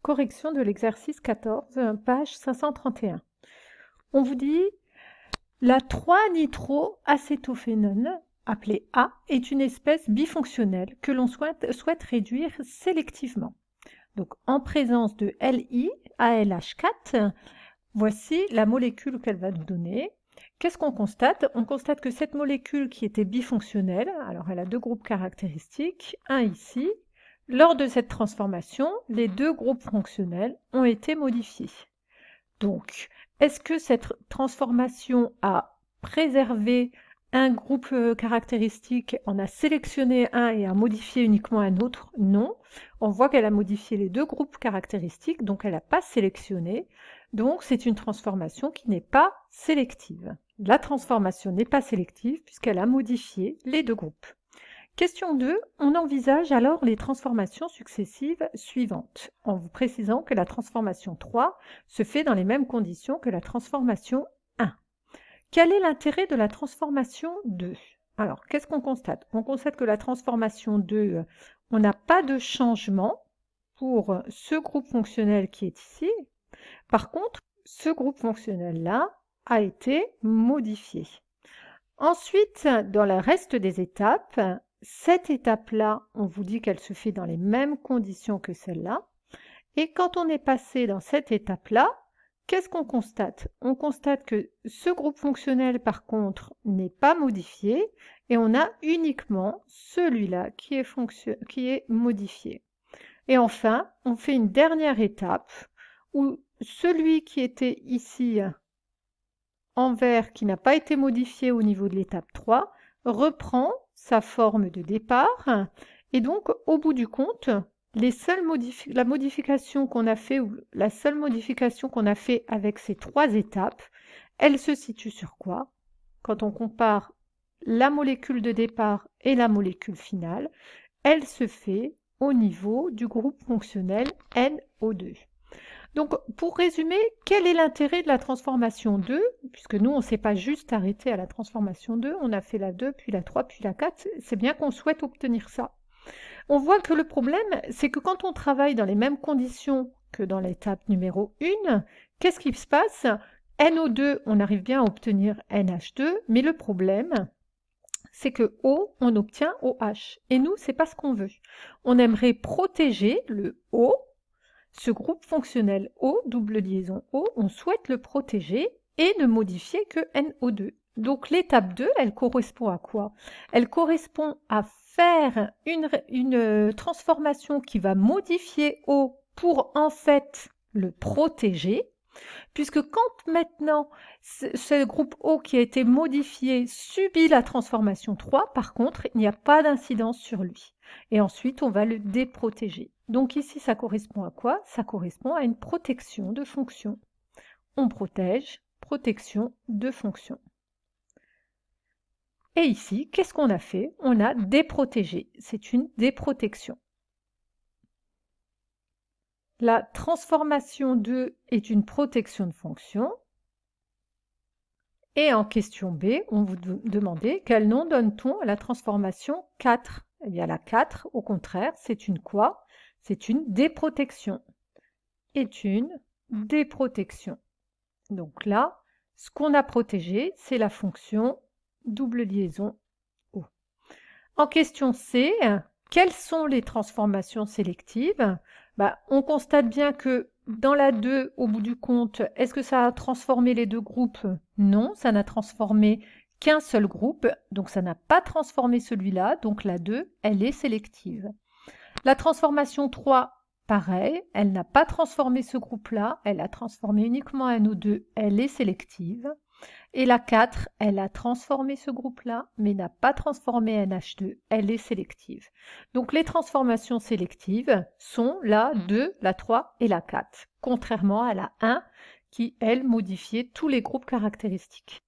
Correction de l'exercice 14, page 531. On vous dit la 3-nitroacétophénone, appelée A, est une espèce bifonctionnelle que l'on souhaite réduire sélectivement. Donc en présence de Li, ALH4, voici la molécule qu'elle va nous donner. Qu'est-ce qu'on constate? On constate que cette molécule qui était bifonctionnelle, alors elle a deux groupes caractéristiques, un ici. Lors de cette transformation, les deux groupes fonctionnels ont été modifiés. Donc, est-ce que cette transformation a préservé un groupe caractéristique, en a sélectionné un et a modifié uniquement un autre? Non. On voit qu'elle a modifié les deux groupes caractéristiques, donc elle n'a pas sélectionné. Donc, c'est une transformation qui n'est pas sélective. La transformation n'est pas sélective puisqu'elle a modifié les deux groupes. Question 2. On envisage alors les transformations successives suivantes, en vous précisant que la transformation 3 se fait dans les mêmes conditions que la transformation 1. Quel est l'intérêt de la transformation 2? Alors, qu'est-ce qu'on constate? On constate que la transformation 2, on n'a pas de changement pour ce groupe fonctionnel qui est ici. Par contre, ce groupe fonctionnel-là a été modifié. Ensuite, dans le reste des étapes, cette étape-là, on vous dit qu'elle se fait dans les mêmes conditions que celle-là. Et quand on est passé dans cette étape-là, qu'est-ce qu'on constate? On constate que ce groupe fonctionnel, par contre, n'est pas modifié et on a uniquement celui-là qui est modifié. Et enfin, on fait une dernière étape où celui qui était ici en vert, qui n'a pas été modifié au niveau de l'étape 3, reprend sa forme de départ. Et donc, au bout du compte, la modification qu'on a fait, ou la seule modification qu'on a fait avec ces trois étapes, elle se situe sur quoi? Quand on compare la molécule de départ et la molécule finale, elle se fait au niveau du groupe fonctionnel NO2. Donc, pour résumer, quel est l'intérêt de la transformation 2? Puisque nous, on ne s'est pas juste arrêté à la transformation 2, on a fait la 2, puis la 3, puis la 4, c'est bien qu'on souhaite obtenir ça. On voit que le problème, c'est que quand on travaille dans les mêmes conditions que dans l'étape numéro 1, qu'est-ce qui se passe? NO2, on arrive bien à obtenir NH2, mais le problème, c'est que O, on obtient OH. Et nous, c'est pas ce qu'on veut. On aimerait protéger le O, ce groupe fonctionnel O, double liaison O, on souhaite le protéger et ne modifier que NO2. Donc l'étape 2, elle correspond à quoi? Elle correspond à faire une transformation qui va modifier O pour en fait le protéger, puisque quand maintenant ce groupe O qui a été modifié subit la transformation 3, par contre, il n'y a pas d'incidence sur lui. Et ensuite, on va le déprotéger. Donc ici, ça correspond à quoi? Ça correspond à une protection de fonction. On protège, protection de fonction. Et ici, qu'est-ce qu'on a fait? On a déprotégé. C'est une déprotection. La transformation 2 est une protection de fonction. Et en question B, on vous demandait quel nom donne-t-on à la transformation 4? Eh bien la 4, au contraire, c'est une quoi? C'est une déprotection. Est une déprotection. Donc là, ce qu'on a protégé, c'est la fonction double liaison O. En question C, quelles sont les transformations sélectives? On constate bien que dans la 2, au bout du compte, est-ce que ça a transformé les deux groupes? Non, ça n'a transformé qu'un seul groupe, donc ça n'a pas transformé celui-là, donc la 2, elle est sélective. La transformation 3, pareil, elle n'a pas transformé ce groupe-là, elle a transformé uniquement un NO2, elle est sélective. Et la 4, elle a transformé ce groupe-là, mais n'a pas transformé NH2, elle est sélective. Donc les transformations sélectives sont la 2, la 3 et la 4, contrairement à la 1 qui, elle, modifiait tous les groupes caractéristiques.